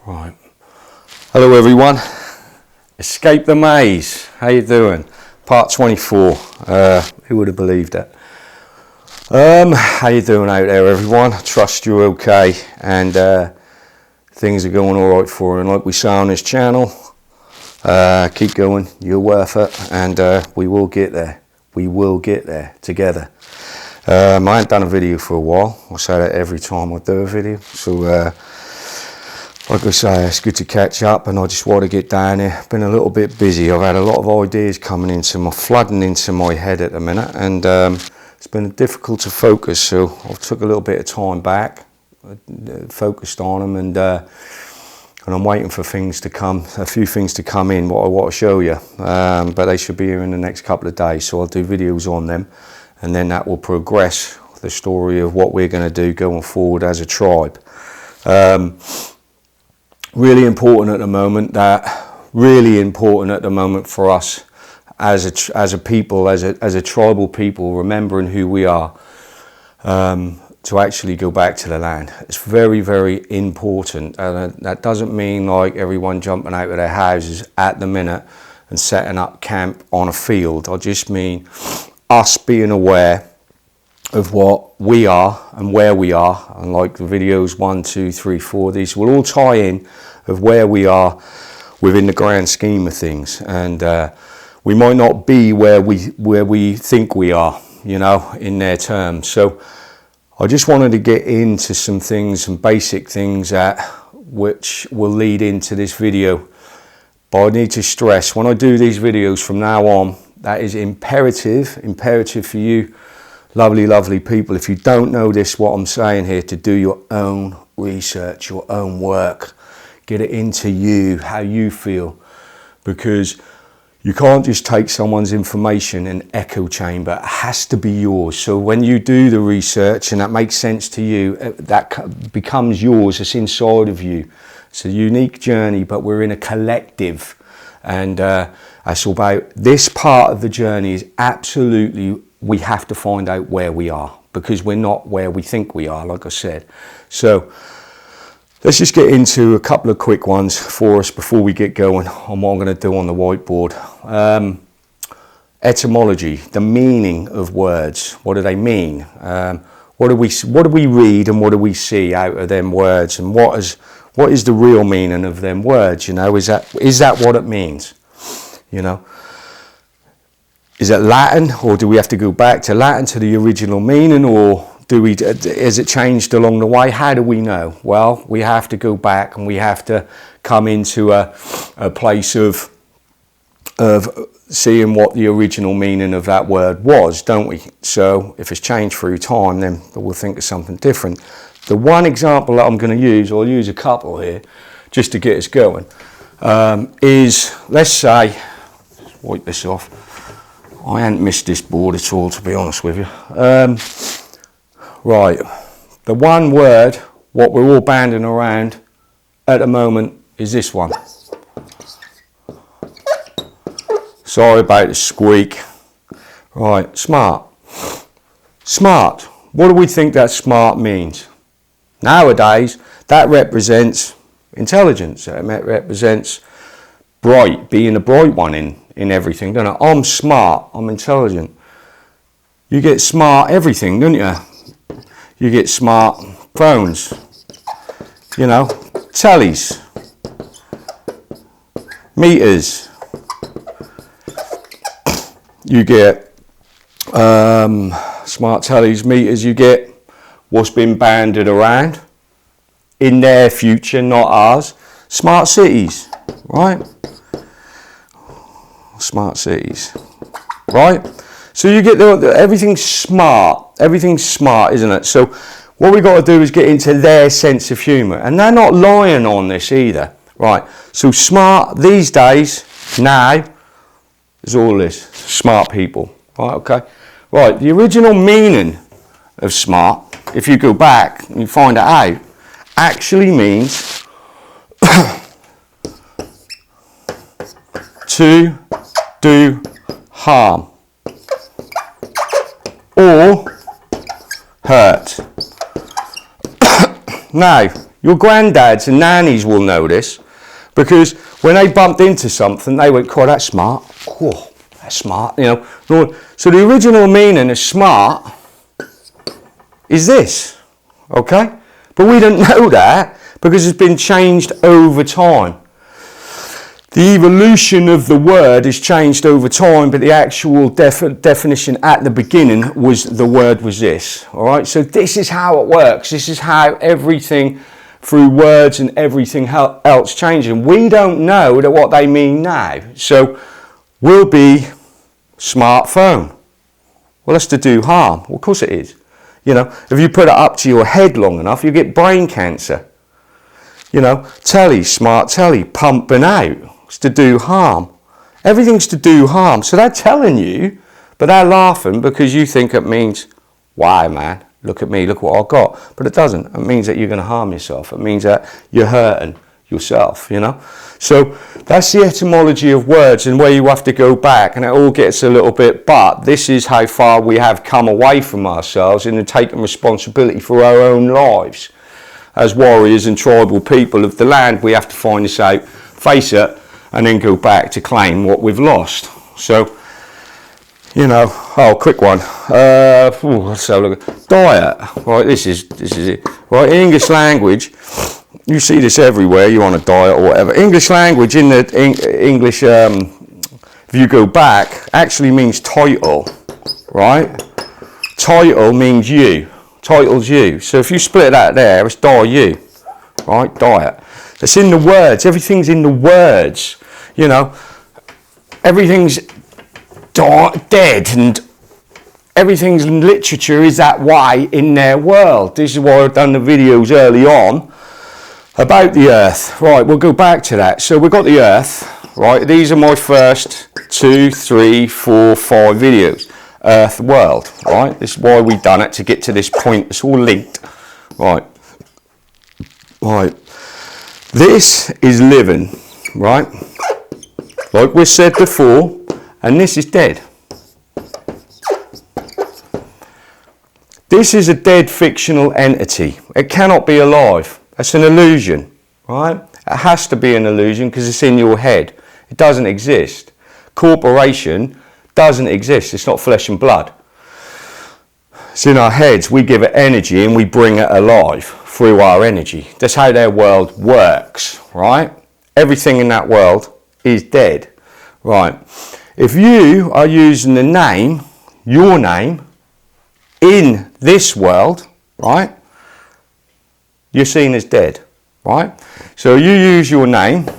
Right. Hello everyone. Escape the maze. How you doing? Part 24. Who would have believed it? How you doing out there, everyone? Trust you're okay and things are going all right for you. And like we say on this channel, keep going. You're worth it, and we will get there. We will get there together. I haven't done a video for a while. I say that every time I do a video. So. Like I say, it's good to catch up, and I just want to get down here. Been a little bit busy. I've had a lot of ideas flooding into my head at the minute, and it's been difficult to focus. So I took a little bit of time back, focused on them, and I'm waiting for things to come. A few things to come in. What I want to show you, but they should be here in the next couple of days. So I'll do videos on them, and then that will progress the story of what we're going to do going forward as a tribe. Really important at the moment for us as a people, as a tribal people, remembering who we are, to actually go back to the land. It's very, very important, and that doesn't mean like everyone jumping out of their houses at the minute and setting up camp on a field. I just mean us being aware of what we are and where we are, and like the videos 1, 2, 3, 4, these will all tie in of where we are within the grand scheme of things, and we might not be where we think we are, you know, in their terms. So I just wanted to get into some things, some basic things which will lead into this video. But I need to stress, when I do these videos from now on, that is imperative for you lovely people. If you don't know this, what I'm saying here, to do your own research, your own work, get it into you, how you feel, because you can't just take someone's information and echo chamber. It has to be yours. So when you do the research and that makes sense to you, that becomes yours. It's inside of you. It's a unique journey, but we're in a collective, and that's all about this part of the journey. Is absolutely, we have to find out where we are, because we're not where we think we are, like I said. So let's just get into a couple of quick ones for us before we get going on what I'm going to do on the whiteboard. Etymology, the meaning of words. What do they mean? What do we read, and what do we see out of them words? And what is the real meaning of them words? You know, is that what it means? You know, is it Latin, or do we have to go back to Latin to the original meaning, or has it changed along the way? How do we know? Well, we have to go back, and we have to come into a place of seeing what the original meaning of that word was, don't we? So if it's changed through time, then we'll think of something different. The one example that I'm going to use, I'll use a couple here just to get us going, is, let's say, wipe this off. I hadn't missed this board at all, to be honest with you. Right, the one word, what we're all banding around at the moment, is this one. Sorry about the squeak. Right, smart. Smart. What do we think that smart means? Nowadays, that represents intelligence. It represents bright, being a bright one in everything, don't it? I'm smart, I'm intelligent. You get smart everything, don't you? You get smart phones, you know, tellies, meters. You get smart tellies, meters. You get what's been banded around in their future, not ours. Smart cities, right? Smart cities, right? So you get everything's smart. Everything's smart, isn't it? So what we've got to do is get into their sense of humour. And they're not lying on this either. Right. So smart these days, now, is all this. Smart people. Right, okay. Right, the original meaning of smart, if you go back and you find it out, actually means to do harm or hurt. Now, Your granddads and nannies will know this, because when they bumped into something, they went, "God, that's smart. Oh, that's smart." You know. So the original meaning of smart is this, okay? But we don't know that because it's been changed over time. The evolution of the word has changed over time, but the actual definition at the beginning was the word was this. All right, so this is how it works. This is how everything through words and everything else changes. And we don't know that what they mean now. So will be smartphone. Well, that's to do harm. Well, of course it is. You know, if you put it up to your head long enough, you get brain cancer. You know, telly, smart telly, pumping out. It's to do harm. Everything's to do harm. So they're telling you, but they're laughing because you think it means, "Wow, man, look at me, look what I've got." But it doesn't. It means that you're going to harm yourself. It means that you're hurting yourself, you know. So that's the etymology of words and where you have to go back, and it all gets a little bit, but this is how far we have come away from ourselves and taken responsibility for our own lives. As warriors and tribal people of the land, we have to find this out, face it, and then go back to claim what we've lost. So, you know, quick one. Let's have a look at diet. Right, this is it. Right, in English language, you see this everywhere. You're on a diet or whatever. English language in the English, if you go back, actually means title. Right, title means you. Title's you. So if you split that there, it's you. Right, diet. It's in the words. Everything's in the words. You know, everything's dead, and everything's literature is that way in their world. This is why I've done the videos early on about the earth. Right, we'll go back to that. So we've got the earth, right? These are my first 2, 3, 4, 5 videos. Earth, world, right? This is why we've done it, to get to this point. It's all linked. Right. Right. This is living, right? Like we said before, and this is dead. This is a dead fictional entity. It cannot be alive. It's an illusion, right? It has to be an illusion because it's in your head. It doesn't exist. Corporation doesn't exist. It's not flesh and blood. It's in our heads. We give it energy and we bring it alive through our energy. That's how their world works, right? Everything in that world is dead, right? If you are using the name, your name, in this world, right, you're seen as dead, right? So you use your name,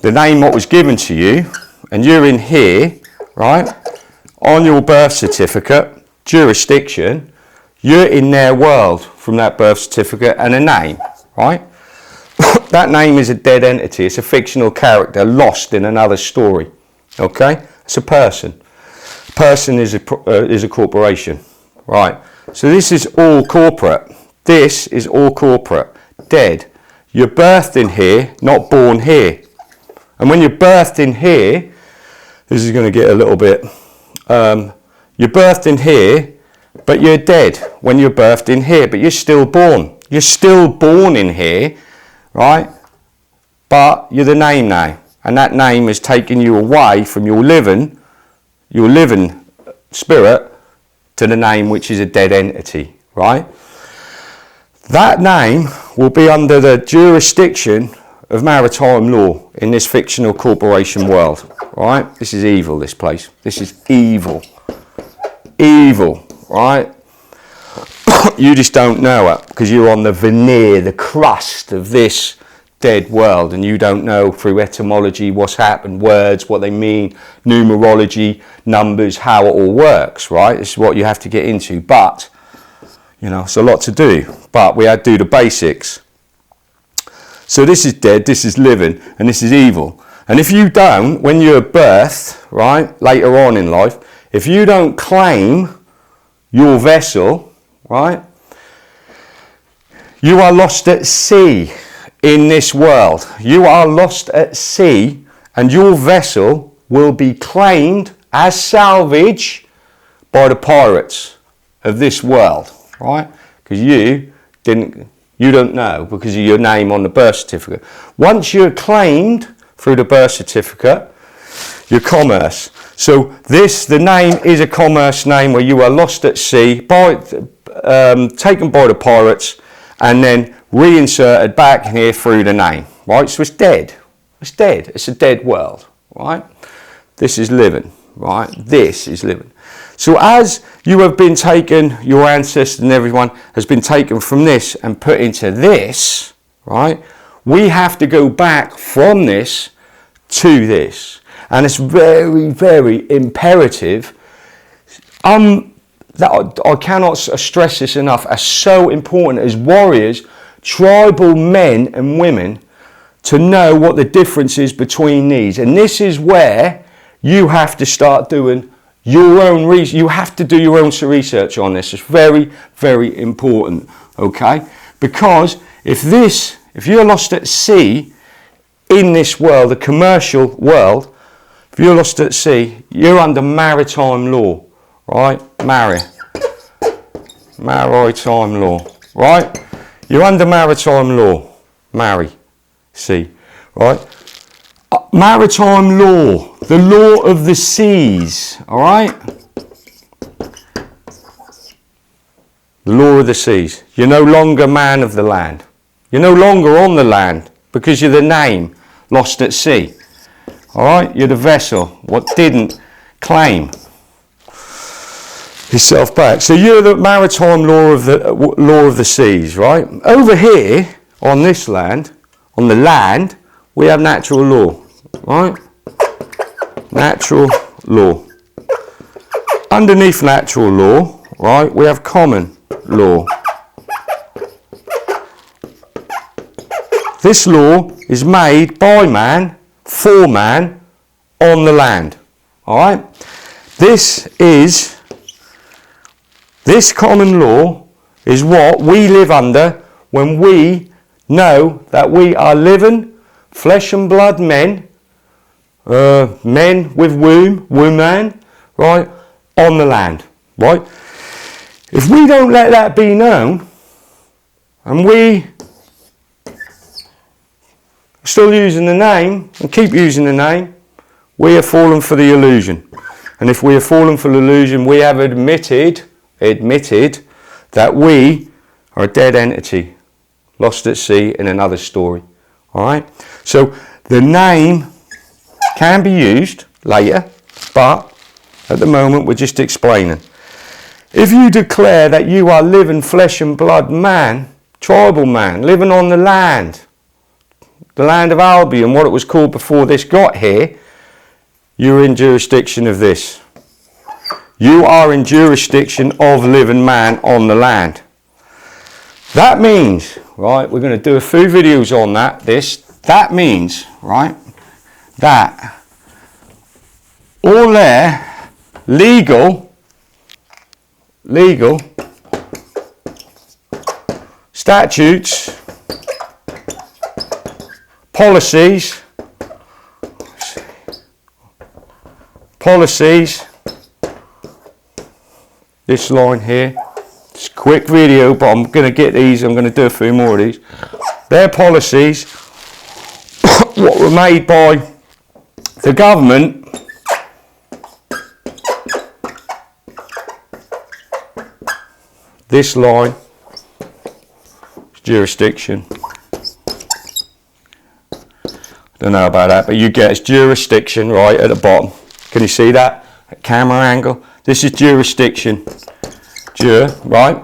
the name what was given to you, and you're in here, right, on your birth certificate, jurisdiction, you're in their world from that birth certificate and a name, right? That name is a dead entity. It's a fictional character lost in another story, okay? It's a person. Person is a corporation, right? So this is all corporate. This is all corporate, dead. You're birthed in here, not born here. And when you're birthed in here, this is going to get a little bit, you're birthed in here, but you're dead when you're birthed in here, but you're still born. You're still born in here, right? But you're the name now. And that name is taking you away from your living spirit, to the name which is a dead entity, right? That name will be under the jurisdiction of maritime law in this fictional corporation world, right? This is evil, this place. This is evil. Evil, right? You just don't know it because you're on the veneer, the crust of this dead world, and you don't know through etymology what's happened, words, what they mean, numerology, numbers, how it all works, right? This is what you have to get into, but, you know, it's a lot to do, but we had to do the basics. So this is dead, this is living, and this is evil. And if you don't, when you're birthed, right, later on in life, if you don't claim your vessel, right, you are lost at sea in this world. You are lost at sea, and your vessel will be claimed as salvage by the pirates of this world, right? Because you You don't know because of your name on the birth certificate. Once you're claimed through the birth certificate, your commerce. So the name is a commerce name where you are lost at sea, taken by the pirates, and then reinserted back here through the name, right? So it's dead. It's dead. It's a dead world, right? This is living, right? This is living. So as you have been taken, your ancestors and everyone has been taken from this and put into this, right? We have to go back from this to this. And it's very, very imperative. That I cannot stress this enough, as so important as warriors, tribal men and women, to know what the difference is between these. And this is where you have to start doing your own research. You have to do your own research on this. It's very, very important, okay? Because if you're lost at sea in this world, the commercial world, if you're lost at sea, you're under maritime law, right? Maritime law, right? You're under maritime law. Sea, right? Maritime law, the law of the seas, all right? The law of the seas. You're no longer man of the land. You're no longer on the land because you're the name lost at sea. All right, you're the vessel, what didn't claim yourself back. So you're the maritime law of the seas, right? Over here on this land, on the land, we have natural law, right? Natural law. Underneath natural law, right, we have common law. This law is made by man, for man, on the land. All right? This common law is what we live under when we know that we are living flesh and blood men, men with woman, right, on the land, right? If we don't let that be known, and we still using the name and keep using the name, we have fallen for the illusion. And if we have fallen for the illusion, we have admitted that we are a dead entity, lost at sea in another story. All right? So the name can be used later, but at the moment we're just explaining. If you declare that you are living flesh and blood man, tribal man, living on the land of Albion, what it was called before this got here, you're in jurisdiction of this. You are in jurisdiction of living man on the land. That means, right, we're going to do a few videos on that means, right, that all their legal statutes, policies, this line here, it's a quick video, but I'm going to get these, I'm going to do a few more of these. Their policies, what were made by the government, this line, jurisdiction. Don't know about that, but you get its jurisdiction right at the bottom. Can you see that? At camera angle. This is jurisdiction. Right?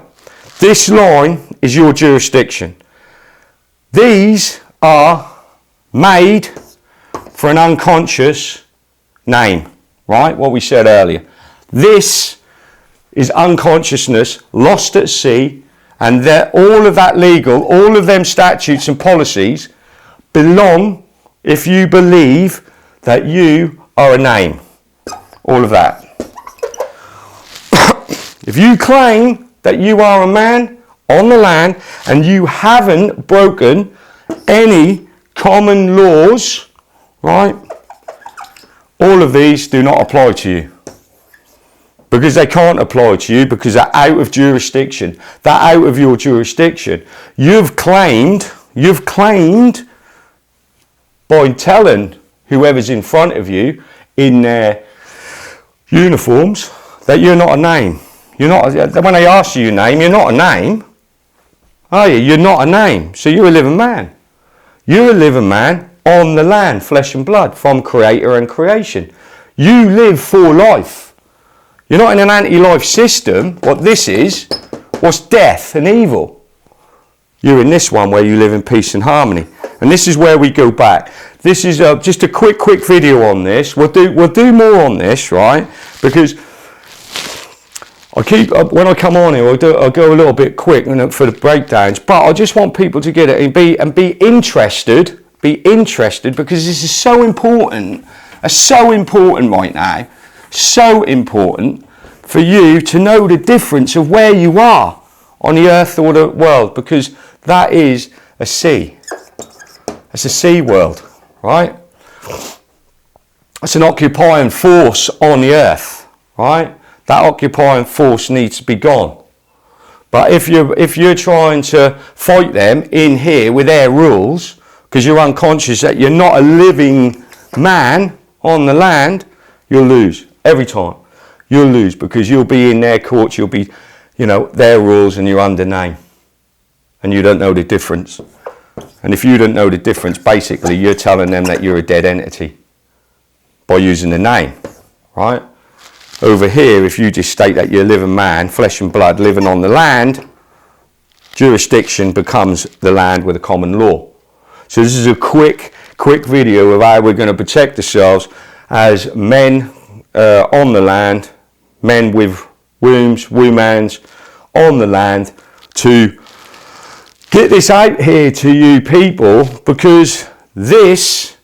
This line is your jurisdiction. These are made for an unconscious name. Right? What we said earlier. This is unconsciousness, lost at sea, and all of that legal, all of them statutes and policies belong if you believe that you are a name. All of that. If you claim that you are a man on the land and you haven't broken any common laws, right, all of these do not apply to you. because they can't apply to you because they're out of jurisdiction. They're out of your jurisdiction. You've claimed by telling whoever's in front of you in their uniforms that you're not a name. You're not. When they ask you your name, you're not a name, are you? You're not a name. So you're a living man. You're a living man on the land, flesh and blood, from creator and creation. You live for life. You're not in an anti-life system. What this is, what's death and evil. You're in this one where you live in peace and harmony. And this is where we go back. This is just a quick video on this. We'll do more on this, right? Because when I come on here, I'll go a little bit quick for the breakdowns. But I just want people to get it and be interested. Be interested, because this is so important. It's so important right now. So important for you to know the difference of where you are on the earth or the world, because that is a sea. It's a sea world, right? It's an occupying force on the earth, right? That occupying force needs to be gone. But if you're trying to fight them in here with their rules, because you're unconscious that you're not a living man on the land, you'll lose every time. You'll lose because you'll be in their courts, you'll be, their rules, and you're under name. And you don't know the difference. And if you don't know the difference, basically you're telling them that you're a dead entity by using the name, right? Over here, if you just state that you're a living man, flesh and blood, living on the land, jurisdiction becomes the land with a common law. So this is a quick video of how we're going to protect ourselves as men on the land, men with wombs, womans on the land, to get this out here to you people, because this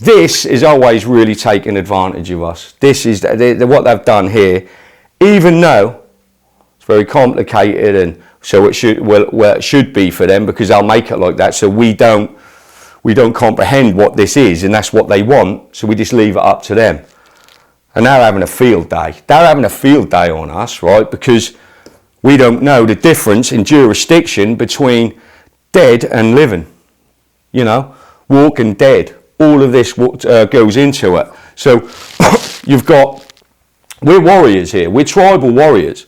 is always really taking advantage of us. This is what they've done here, even though it's very complicated, and so it should be for them, because they'll make it like that, so we don't comprehend what this is, and that's what they want, so we just leave it up to them. And they're having a field day. They're having a field day on us, right? Because we don't know the difference in jurisdiction between dead and living. Walking dead. All of this goes into it. So we're warriors here. We're tribal warriors.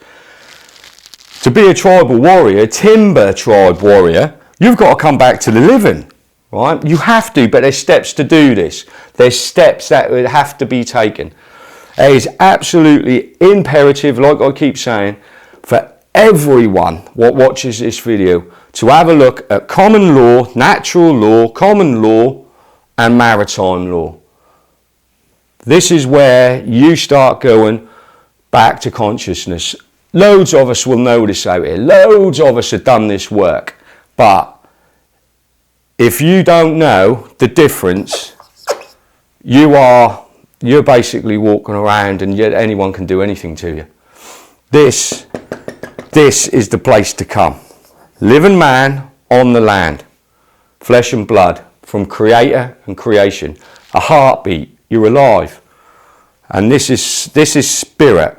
To be a tribal warrior, timber tribe warrior, you've got to come back to the living. Right? You have to, but there's steps to do this. There's steps that would have to be taken. It is absolutely imperative, like I keep saying, for everyone what watches this video to have a look at common law, natural law, common law, and maritime law. This is where you start going back to consciousness. Loads of us will know this out here. Loads of us have done this work. But if you don't know the difference, you're basically walking around and yet anyone can do anything to you. This is the place to come. Living man on the land, flesh and blood, from creator and creation. A heartbeat, you're alive. And this is spirit.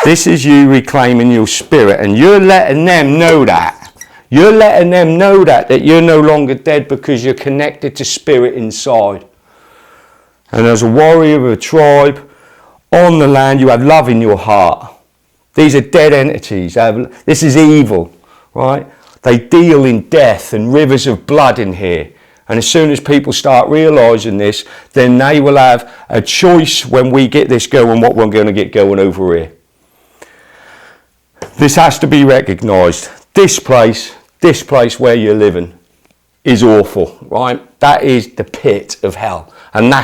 This is you reclaiming your spirit, and you're letting them know that. You're letting them know that you're no longer dead, because you're connected to spirit inside. And as a warrior of a tribe on the land, you have love in your heart. These are dead entities. This is evil, right? They deal in death and rivers of blood in here. And as soon as people start realising this, then they will have a choice when we get this going, what we're going to get going over here. This has to be recognised. This place where you're living is awful, right? That is the pit of hell. And that's